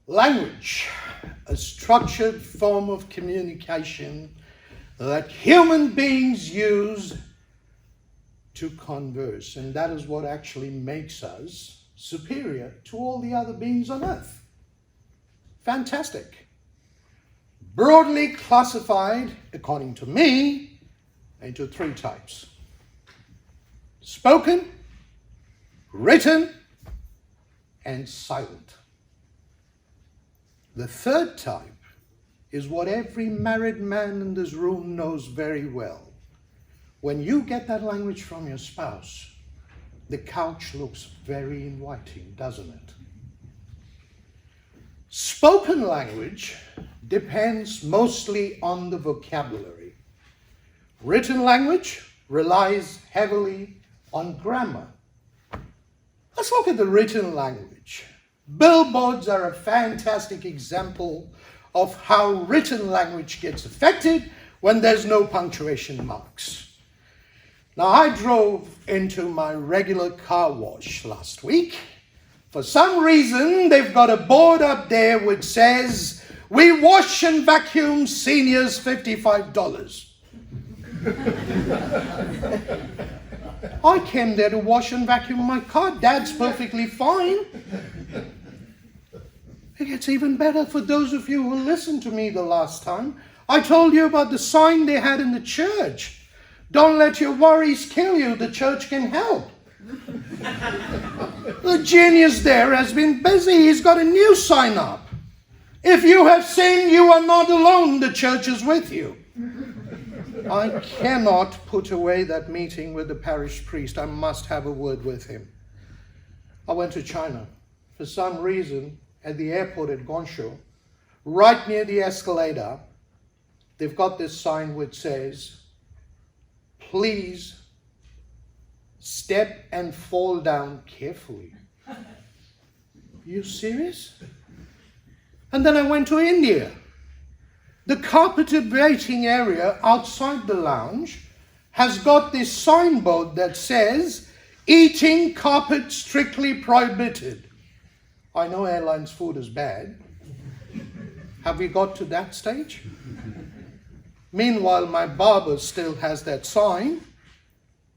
Language, a structured form of communication that human beings use to converse. And that is what actually makes us superior to all the other beings on earth. Fantastic. Broadly classified, according to me, into three types: spoken, written, and silent. The third type is what every married man in this room knows very well. When you get that language from your spouse, the couch looks very inviting, doesn't it? Spoken language depends mostly on the vocabulary. Written language relies heavily on grammar. Let's look at the written language. Billboards are a fantastic example of how written language gets affected when there's no punctuation marks. Now, I drove into my regular car wash last week. For some reason, they've got a board up there which says, "We wash and vacuum seniors $55. I came there to wash and vacuum my car. Dad's perfectly fine. It gets even better for those of you who listened to me the last time. I told you about the sign they had in the church. Don't let your worries kill you. The church can help. The genius there has been busy. He's got a new sign up. If you have sinned, you are not alone. The church is with you. I cannot put away that meeting with the parish priest. I must have a word with him. I went to China. For some reason, at the airport at Guangzhou, right near the escalator, they've got this sign which says, "Please step and fall down carefully." Are you serious? And then I went to India. The carpeted waiting area outside the lounge has got this signboard that says, "Eating carpet strictly prohibited." I know airlines food is bad. Have we got to that stage? Meanwhile, my barber still has that sign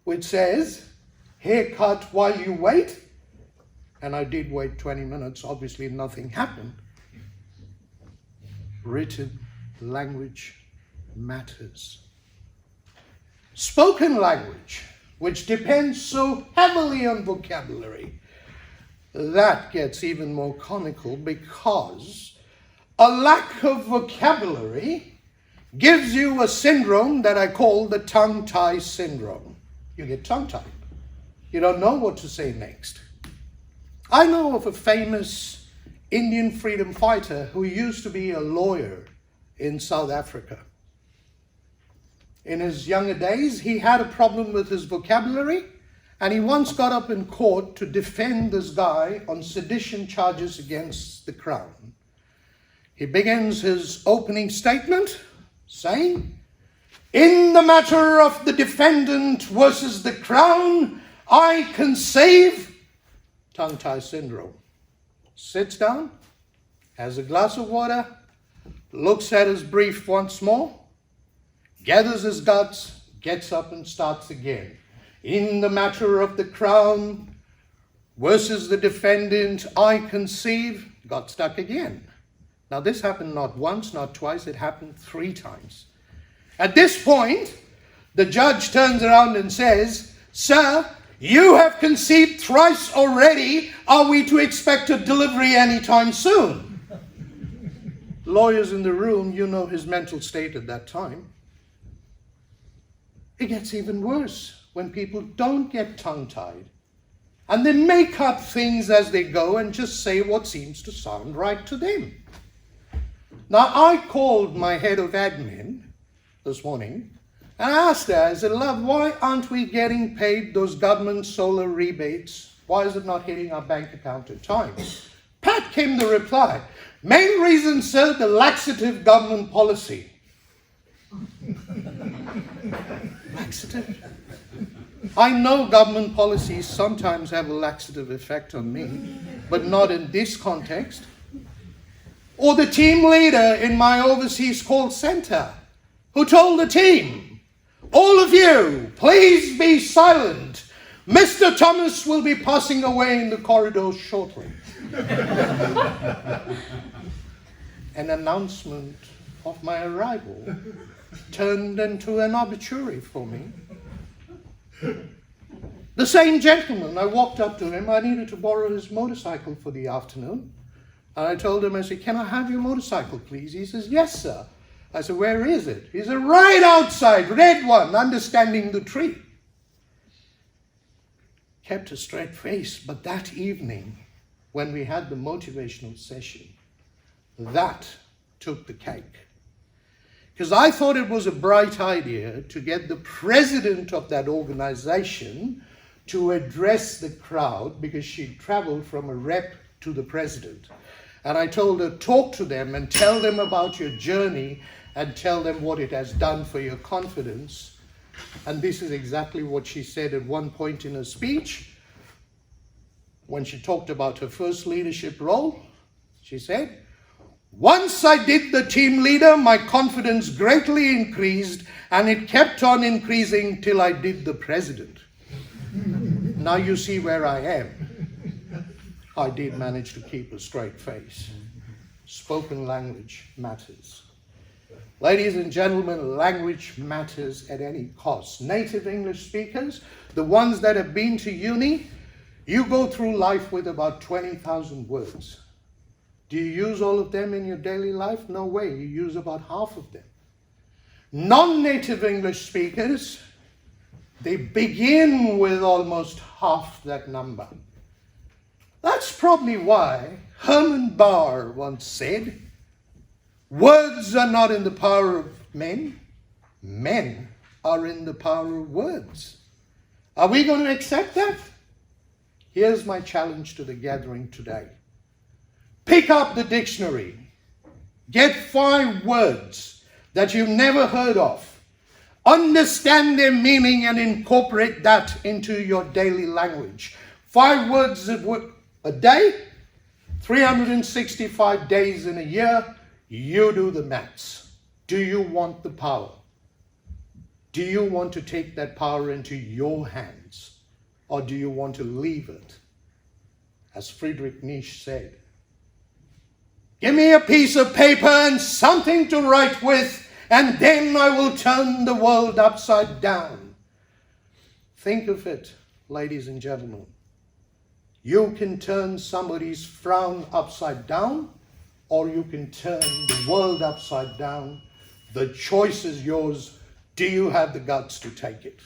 which says, "Haircut while you wait." And I did wait 20 minutes. Obviously, nothing happened. Written language matters. Spoken language, which depends so heavily on vocabulary, that gets even more comical because a lack of vocabulary gives you a syndrome that I call the tongue-tie syndrome. You get tongue-tied. You don't know what to say next. I know of a famous Indian freedom fighter who used to be a lawyer in South Africa. In his younger days, he had a problem with his vocabulary, and he once got up in court to defend this guy on sedition charges against the crown. He begins his opening statement saying, "In the matter of the defendant versus the crown, I conceive," tongue-tie syndrome. Sits down, has a glass of water, looks at his brief once more, gathers his guts, gets up and starts again. "In the matter of the crown versus the defendant, I conceive," got stuck again. Now this happened not once, not twice, it happened 3 times. At this point, the judge turns around and says, "Sir, you have conceived thrice already. Are we to expect a delivery anytime soon?" Lawyers in the room, you know his mental state at that time. It gets even worse when people don't get tongue-tied and they make up things as they go and just say what seems to sound right to them. Now, I called my head of admin this morning and I asked her, I said, "Love, why aren't we getting paid those government solar rebates? Why is it not hitting our bank account in time?" Pat came the reply, "Main reason, sir, the laxative government policy." Laxative? I know government policies sometimes have a laxative effect on me, but not in this context. Or the team leader in my overseas call center who told the team, all of you, please be silent. Mr. Thomas will be passing away in the corridors shortly. An announcement of my arrival turned into an obituary for me. The same gentleman, I walked up to him. I needed to borrow his motorcycle for the afternoon. And I told him, I said, can I have your motorcycle, please? He says, yes, sir. I said, where is it? He said, right outside, red one, understanding the tree. Kept a straight face, but that evening, when we had the motivational session, that took the cake. Because I thought it was a bright idea to get the president of that organization to address the crowd, because she traveled from a rep to the president. And I told her, talk to them and tell them about your journey and tell them what it has done for your confidence. And this is exactly what she said at one point in her speech. When she talked about her first leadership role, she said, once I did the team leader, my confidence greatly increased, and it kept on increasing till I did the president. Now you see where I am. I did manage to keep a straight face. Spoken language matters. Ladies and gentlemen, language matters at any cost. Native English speakers, the ones that have been to uni, you go through life with about 20,000 words. Do you use all of them in your daily life? No way, you use about half of them. Non-native English speakers, they begin with almost half that number. That's probably why Herman Bahr once said, words are not in the power of men, men are in the power of words. Are we going to accept that? Here's my challenge to the gathering today. Pick up the dictionary. Get 5 words that you've never heard of. Understand their meaning and incorporate that into your daily language. 5 words a day, 365 days in a year. You do the maths. Do you want the power? Do you want to take that power into your hands? Or do you want to leave it? As Friedrich Nietzsche said, give me a piece of paper and something to write with, and then I will turn the world upside down. Think of it, ladies and gentlemen. You can turn somebody's frown upside down, or you can turn the world upside down. The choice is yours. Do you have the guts to take it?